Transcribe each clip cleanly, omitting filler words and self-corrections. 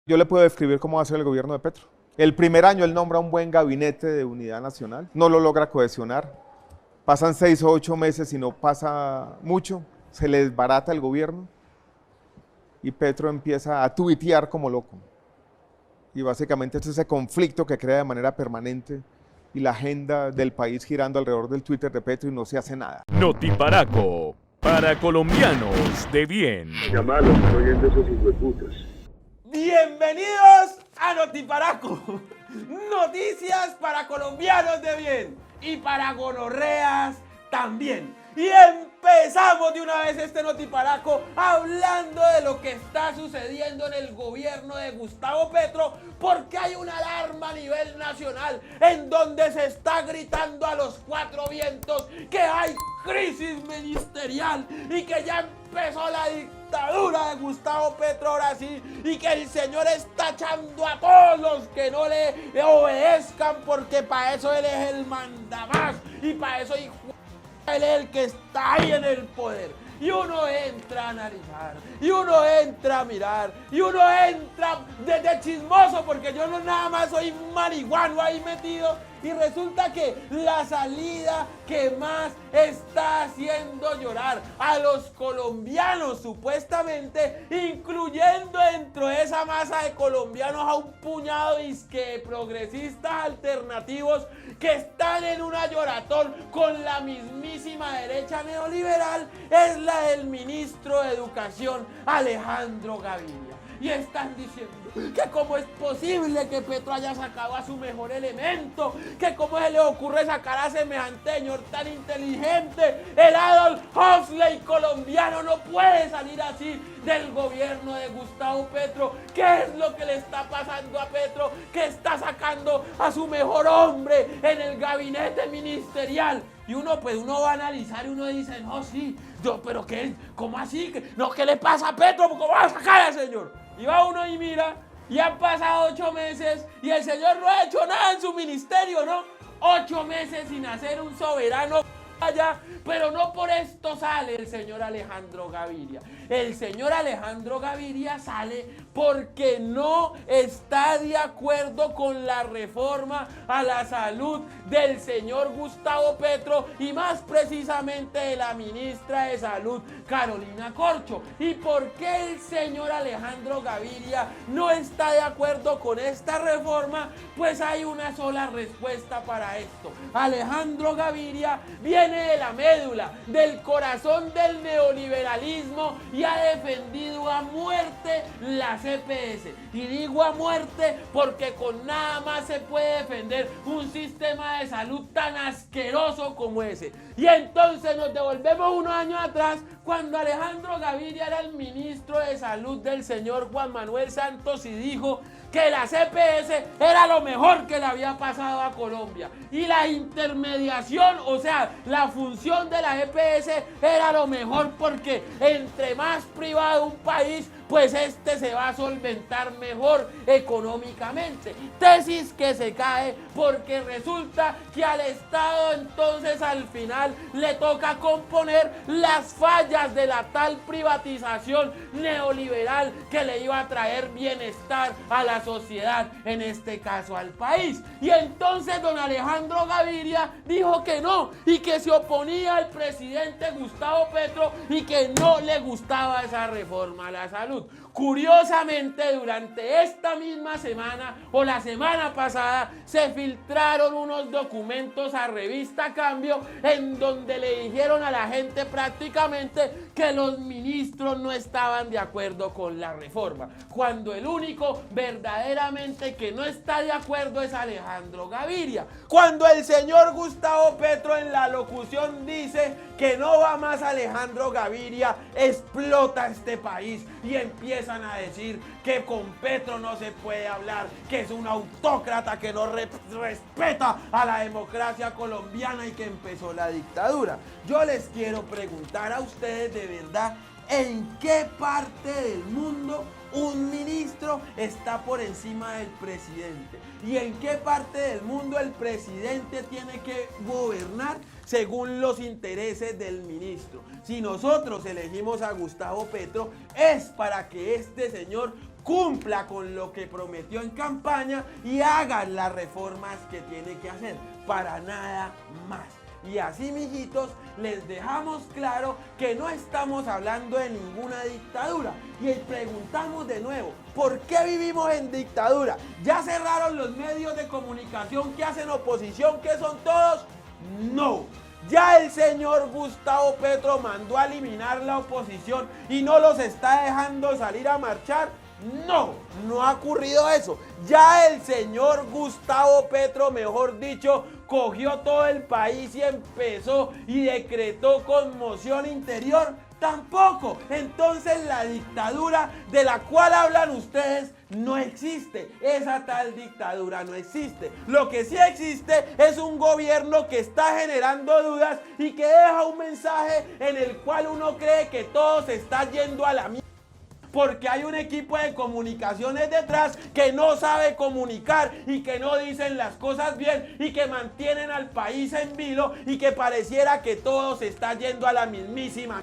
Yo le puedo describir cómo va a ser el gobierno de Petro. El primer año él nombra un buen gabinete de unidad nacional, no lo logra cohesionar, pasan 6 o 8 meses y no pasa mucho, se le desbarata el gobierno y Petro empieza a tuitear como loco. Y básicamente es ese conflicto que crea de manera permanente y la agenda del país girando alrededor del Twitter de Petro y no se hace nada. Notiparaco, para colombianos de bien. Llamarlos, estoy oyendo esos hijueputas. Bienvenidos a Notiparaco, noticias para colombianos de bien y para gonorreas también. Y empezamos de una vez este Notiparaco hablando de lo que está sucediendo en el gobierno de Gustavo Petro, porque hay una alarma a nivel nacional en donde se está gritando a los cuatro vientos que hay crisis ministerial y que ya empezó la dictadura de Gustavo Petro ahora sí, y que el señor está echando a todos los que no le obedezcan, porque para eso él es el mandamás y para eso él es el que está ahí en el poder. Y uno entra a analizar, y uno entra a mirar, y uno entra desde chismoso, porque yo no nada más soy marihuano ahí metido, y resulta que la salida que más está haciendo llorar a los colombianos, supuestamente, incluyendo dentro de esa masa de colombianos a un puñado de progresistas alternativos que están en una lloratón con la mismísima derecha neoliberal, es la del ministro de Educación, Alejandro Gaviria. Y están diciendo que cómo es posible que Petro haya sacado a su mejor elemento, que cómo se le ocurre sacar a semejante señor tan inteligente. El Adolf Huxley colombiano no puede salir así del gobierno de Gustavo Petro. ¿Qué es lo que le está pasando a Petro? Que está sacando a su mejor hombre en el gabinete ministerial. Y uno va a analizar y uno dice, no, sí, pero ¿qué? ¿Cómo así? No, ¿qué le pasa a Petro? ¿Cómo va a sacar al señor? Y va uno y mira, y han pasado 8 meses y el señor no ha hecho nada en su ministerio, ¿no? 8 meses sin hacer un soberano allá, pero no por esto sale el señor Alejandro Gaviria. El señor Alejandro Gaviria sale porque no está de acuerdo con la reforma a la salud del señor Gustavo Petro y más precisamente de la ministra de Salud, Carolina Corcho. ¿Y por qué el señor Alejandro Gaviria no está de acuerdo con esta reforma? Pues hay una sola respuesta para esto. Alejandro Gaviria viene de la médula, del corazón del neoliberalismo y ha defendido a muerte la CPS. Y digo a muerte porque con nada más se puede defender un sistema de salud tan asqueroso como ese. Y entonces nos devolvemos unos años atrás, cuando Alejandro Gaviria era el ministro de Salud del señor Juan Manuel Santos y dijo que la CPS era lo mejor que le había pasado a Colombia. Y la intermediación, o sea, la función de la EPS era lo mejor porque entre más privado un país, pues este se va a solventar mejor económicamente. Tesis que se cae porque resulta que al Estado entonces al final le toca componer las fallas de la tal privatización neoliberal que le iba a traer bienestar a la sociedad, en este caso al país. Y entonces don Alejandro Gaviria dijo que no y que se oponía al presidente Gustavo Petro y que no le gustaba esa reforma a la salud. Curiosamente, durante esta misma semana o la semana pasada se filtraron unos documentos a Revista Cambio en donde le dijeron a la gente prácticamente que los ministros no estaban de acuerdo con la reforma, cuando el único verdaderamente que no está de acuerdo es Alejandro Gaviria. Cuando el señor Gustavo Petro en la locución dice que no va más Alejandro Gaviria, explota este país y empiezan a decir que con Petro no se puede hablar, que es un autócrata que no respeta a la democracia colombiana y que empezó la dictadura. Yo les quiero preguntar a ustedes de verdad, ¿en qué parte del mundo un ministro está por encima del presidente? ¿Y en qué parte del mundo el presidente tiene que gobernar según los intereses del ministro? Si nosotros elegimos a Gustavo Petro es para que este señor cumpla con lo que prometió en campaña y haga las reformas que tiene que hacer, para nada más. Y así, mijitos, les dejamos claro que no estamos hablando de ninguna dictadura. Y preguntamos de nuevo, ¿por qué vivimos en dictadura? ¿Ya cerraron los medios de comunicación que hacen oposición, que son todos? No. Ya el señor Gustavo Petro mandó a eliminar la oposición y no los está dejando salir a marchar. No, no ha ocurrido eso. Ya el señor Gustavo Petro, mejor dicho, cogió todo el país y empezó y decretó conmoción interior. Tampoco. Entonces la dictadura de la cual hablan ustedes no existe. Esa tal dictadura no existe. Lo que sí existe es un gobierno que está generando dudas y que deja un mensaje en el cual uno cree que todo se está yendo a la mierda, porque hay un equipo de comunicaciones detrás que no sabe comunicar y que no dicen las cosas bien y que mantienen al país en vilo y que pareciera que todo se está yendo a la mismísima.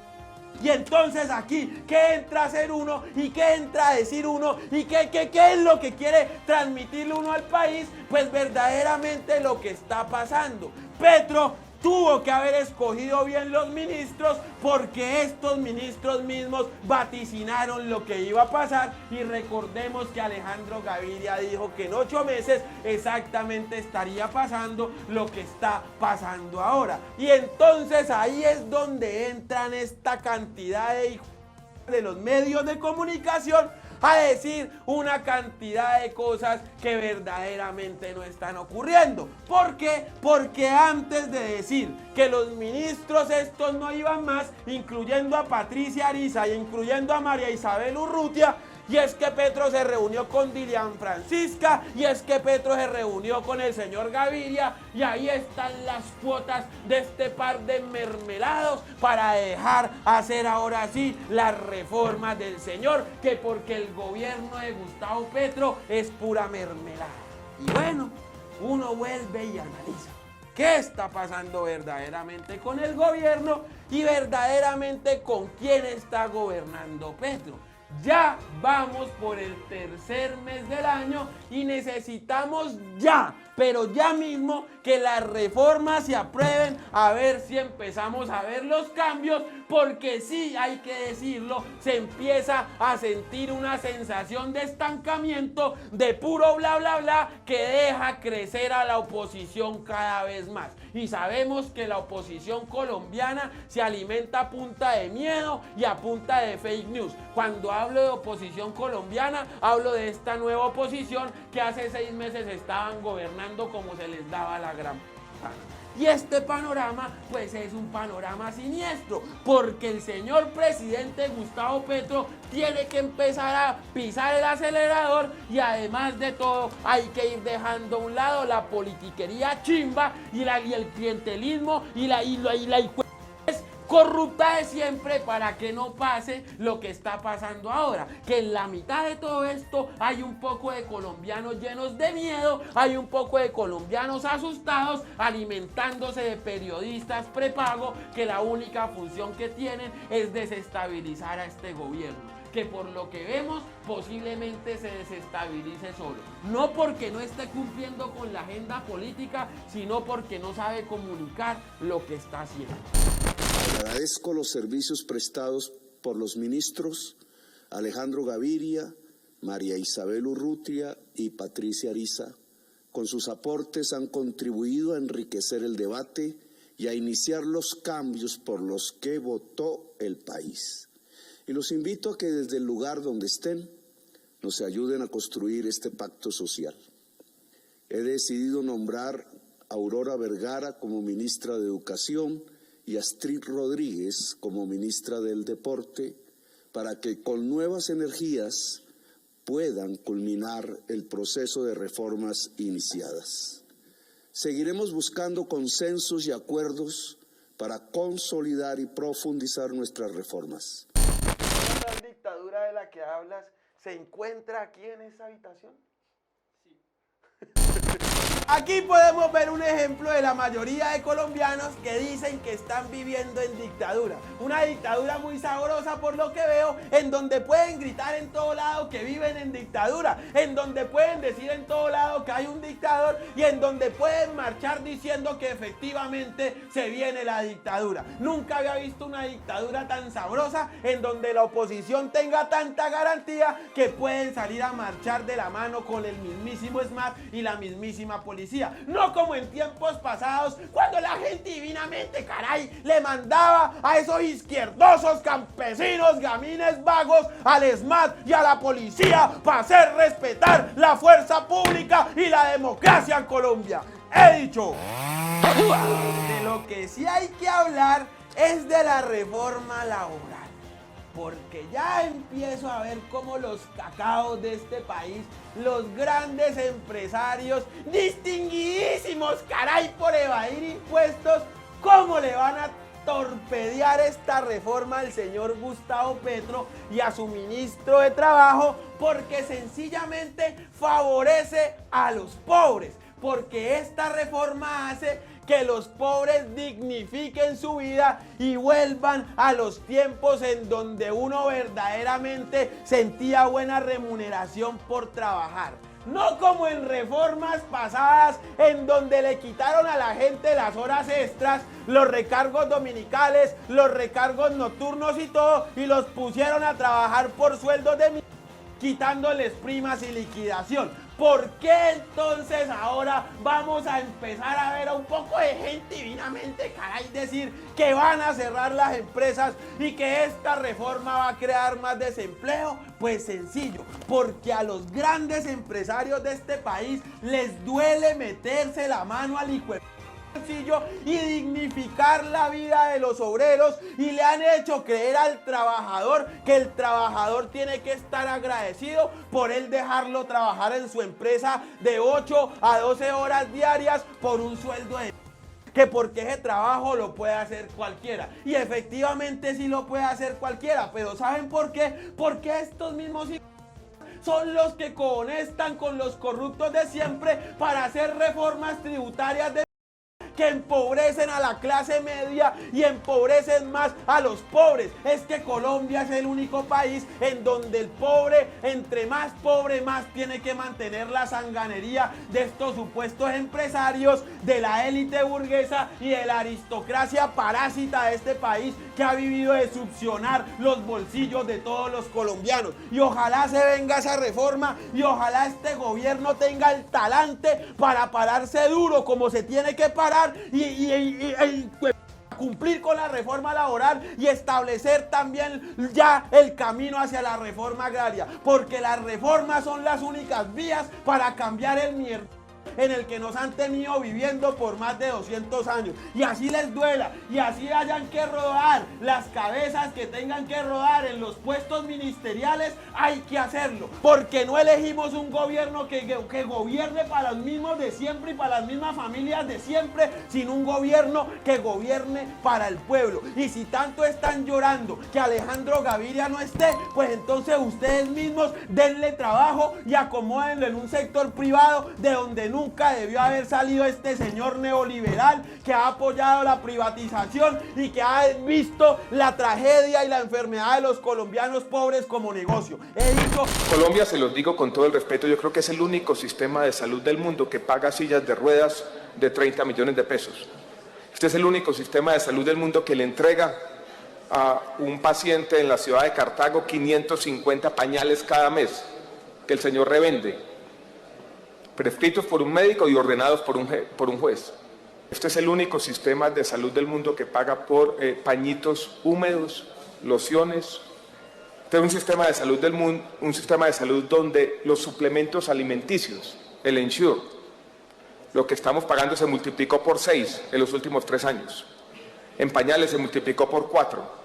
Y entonces aquí, ¿qué entra a hacer uno? ¿Y qué entra a decir uno? ¿Y qué es lo que quiere transmitirle uno al país? Pues verdaderamente lo que está pasando. Petro tuvo que haber escogido bien los ministros, porque estos ministros mismos vaticinaron lo que iba a pasar. Y recordemos que Alejandro Gaviria dijo que en 8 meses exactamente estaría pasando lo que está pasando ahora. Y entonces ahí es donde entran esta cantidad de los medios de comunicación a decir una cantidad de cosas que verdaderamente no están ocurriendo. ¿Por qué? Porque antes de decir que los ministros estos no iban más, incluyendo a Patricia Ariza y incluyendo a María Isabel Urrutia, y es que Petro se reunió con Dilian Francisca, y es que Petro se reunió con el señor Gaviria, y ahí están las cuotas de este par de mermelados para dejar hacer ahora sí las reformas del señor, que porque el gobierno de Gustavo Petro es pura mermelada. Y bueno, uno vuelve y analiza qué está pasando verdaderamente con el gobierno y verdaderamente con quién está gobernando Petro. Ya vamos por el tercer mes del año y necesitamos ya, pero ya mismo, que las reformas se aprueben, a ver si empezamos a ver los cambios, porque sí, hay que decirlo, se empieza a sentir una sensación de estancamiento, de puro bla bla bla, que deja crecer a la oposición cada vez más. Y sabemos que la oposición colombiana se alimenta a punta de miedo y a punta de fake news. Cuando hablo de oposición colombiana, hablo de esta nueva oposición que hace 6 meses estaban gobernando como se les daba la gran gana. Y este panorama, pues es un panorama siniestro, porque el señor presidente Gustavo Petro tiene que empezar a pisar el acelerador, y además de todo hay que ir dejando a un lado la politiquería chimba y el clientelismo y la corrupta de siempre, para que no pase lo que está pasando ahora, que en la mitad de todo esto hay un poco de colombianos llenos de miedo, hay un poco de colombianos asustados, alimentándose de periodistas prepago, que la única función que tienen es desestabilizar a este gobierno, que por lo que vemos posiblemente se desestabilice solo, no porque no esté cumpliendo con la agenda política, sino porque no sabe comunicar lo que está haciendo. Agradezco los servicios prestados por los ministros Alejandro Gaviria, María Isabel Urrutia y Patricia Ariza. Con sus aportes han contribuido a enriquecer el debate y a iniciar los cambios por los que votó el país. Y los invito a que desde el lugar donde estén nos ayuden a construir este pacto social. He decidido nombrar a Aurora Vergara como ministra de Educación y Astrid Rodríguez como ministra del Deporte, para que con nuevas energías puedan culminar el proceso de reformas iniciadas. Seguiremos buscando consensos y acuerdos para consolidar y profundizar nuestras reformas. ¿La dictadura de la que hablas se encuentra aquí en esta habitación? Sí. Aquí podemos ver un ejemplo de la mayoría de colombianos que dicen que están viviendo en dictadura. Una dictadura muy sabrosa por lo que veo, en donde pueden gritar en todo lado que viven en dictadura, en donde pueden decir en todo lado que hay un dictador y en donde pueden marchar diciendo que efectivamente se viene la dictadura. Nunca había visto una dictadura tan sabrosa en donde la oposición tenga tanta garantía que pueden salir a marchar de la mano con el mismísimo SMAT y la mismísima policía. No como en tiempos pasados, cuando la gente divinamente, caray, le mandaba a esos izquierdosos campesinos, gamines vagos, al SMAT y a la policía para hacer respetar la fuerza pública y la democracia en Colombia. He dicho. De lo que sí hay que hablar es de la reforma laboral. Porque ya empiezo a ver cómo los cacaos de este país, los grandes empresarios, distinguidísimos, caray, por evadir impuestos, cómo le van a torpedear esta reforma al señor Gustavo Petro y a su ministro de Trabajo, porque sencillamente favorece a los pobres, porque esta reforma hace que los pobres dignifiquen su vida y vuelvan a los tiempos en donde uno verdaderamente sentía buena remuneración por trabajar. No como en reformas pasadas en donde le quitaron a la gente las horas extras, los recargos dominicales, los recargos nocturnos y todo, y los pusieron a trabajar por sueldos de quitándoles primas y liquidación. ¿Por qué entonces ahora vamos a empezar a ver a un poco de gente divinamente, caray, decir que van a cerrar las empresas y que esta reforma va a crear más desempleo? Pues sencillo, porque a los grandes empresarios de este país les duele meterse la mano al bolsillo y dignificar la vida de los obreros, y le han hecho creer al trabajador que el trabajador tiene que estar agradecido por él dejarlo trabajar en su empresa de 8 a 12 horas diarias por un sueldo de que porque ese trabajo lo puede hacer cualquiera. Y efectivamente sí lo puede hacer cualquiera, pero ¿saben por qué? Porque estos mismos son los que conectan con los corruptos de siempre para hacer reformas tributarias que empobrecen a la clase media y empobrecen más a los pobres. Es que Colombia es el único país en donde el pobre, entre más pobre, más tiene que mantener la sanganería de estos supuestos empresarios, de la élite burguesa y de la aristocracia parásita de este país, que ha vivido de succionar los bolsillos de todos los colombianos. Y ojalá se venga esa reforma y ojalá este gobierno tenga el talante para pararse duro como se tiene que parar y cumplir con la reforma laboral y establecer también ya el camino hacia la reforma agraria, porque las reformas son las únicas vías para cambiar el mierda en el que nos han tenido viviendo por más de 200 años. Y así les duela, y así hayan que rodar las cabezas que tengan que rodar en los puestos ministeriales, hay que hacerlo, porque no elegimos un gobierno que gobierne para los mismos de siempre y para las mismas familias de siempre, sino un gobierno que gobierne para el pueblo. Y si tanto están llorando que Alejandro Gaviria no esté, pues entonces ustedes mismos denle trabajo y acomódenlo en un sector privado de donde nunca debió haber salido este señor neoliberal que ha apoyado la privatización y que ha visto la tragedia y la enfermedad de los colombianos pobres como negocio. He dicho... Colombia, se los digo con todo el respeto, yo creo que es el único sistema de salud del mundo que paga sillas de ruedas de 30 millones de pesos. Este es el único sistema de salud del mundo que le entrega a un paciente en la ciudad de Cartago 550 pañales cada mes que el señor revende, prescritos por un médico y ordenados por un juez. Este es el único sistema de salud del mundo que paga por pañitos húmedos, lociones. Este es un sistema de salud del mundo, un sistema de salud donde los suplementos alimenticios, el Ensure, lo que estamos pagando se multiplicó por 6 en los últimos 3 años. En pañales se multiplicó por 4.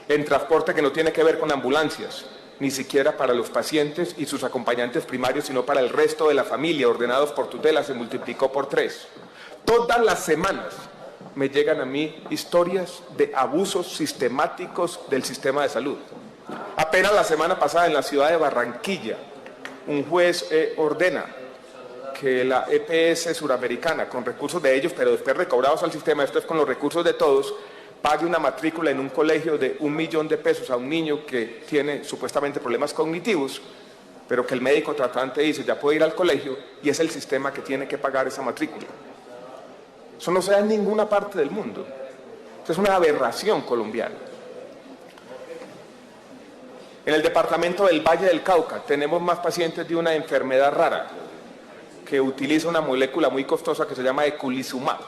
En transporte que no tiene que ver con ambulancias, ni siquiera para los pacientes y sus acompañantes primarios, sino para el resto de la familia, ordenados por tutela, se multiplicó por 3. Todas las semanas me llegan a mí historias de abusos sistemáticos del sistema de salud. Apenas la semana pasada en la ciudad de Barranquilla, un juez ordena que la EPS suramericana, con recursos de ellos, pero después recobrados al sistema, esto es con los recursos de todos, pague una matrícula en un colegio de 1 millón de pesos a un niño que tiene supuestamente problemas cognitivos, pero que el médico tratante dice ya puede ir al colegio y es el sistema que tiene que pagar esa matrícula. Eso no se da en ninguna parte del mundo. Eso es una aberración colombiana. En el departamento del Valle del Cauca tenemos más pacientes de una enfermedad rara que utiliza una molécula muy costosa que se llama eculizumab.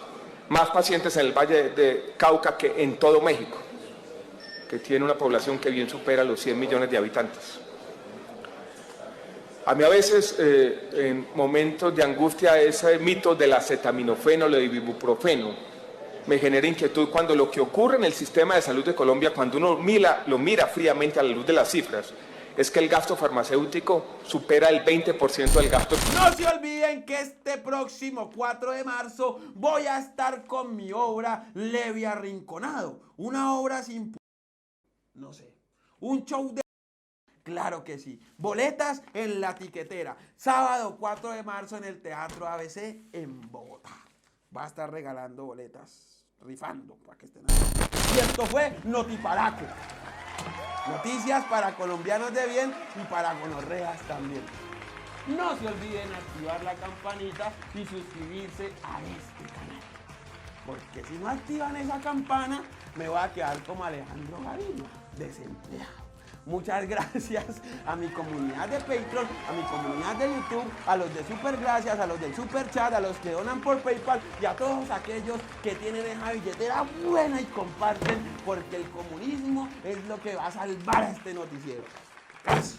Más pacientes en el Valle de Cauca que en todo México, que tiene una población que bien supera los 100 millones de habitantes. A mí a veces, en momentos de angustia, ese mito del acetaminofeno, del ibuprofeno, me genera inquietud cuando lo que ocurre en el sistema de salud de Colombia, cuando uno lo mira fríamente a la luz de las cifras, es que el gasto farmacéutico supera el 20% del gasto. No se olviden que este próximo 4 de marzo voy a estar con mi obra Levi Arrinconado. Una obra sin... no sé, un show de... Claro que sí. Boletas en la tiquetera. Sábado 4 de marzo en el Teatro ABC en Bogotá. Va a estar regalando boletas, rifando para que estén ahí. Y esto fue Notiparaco. Noticias para colombianos de bien y para gonorreas también. No se olviden activar la campanita y suscribirse a este canal. Porque si no activan esa campana, me voy a quedar como Alejandro Gaviria, desempleado. Muchas gracias a mi comunidad de Patreon, a mi comunidad de YouTube, a los de Super Gracias, a los del Super Chat, a los que donan por PayPal y a todos aquellos que tienen esa billetera buena y comparten, porque el comunismo es lo que va a salvar a este noticiero. Gracias.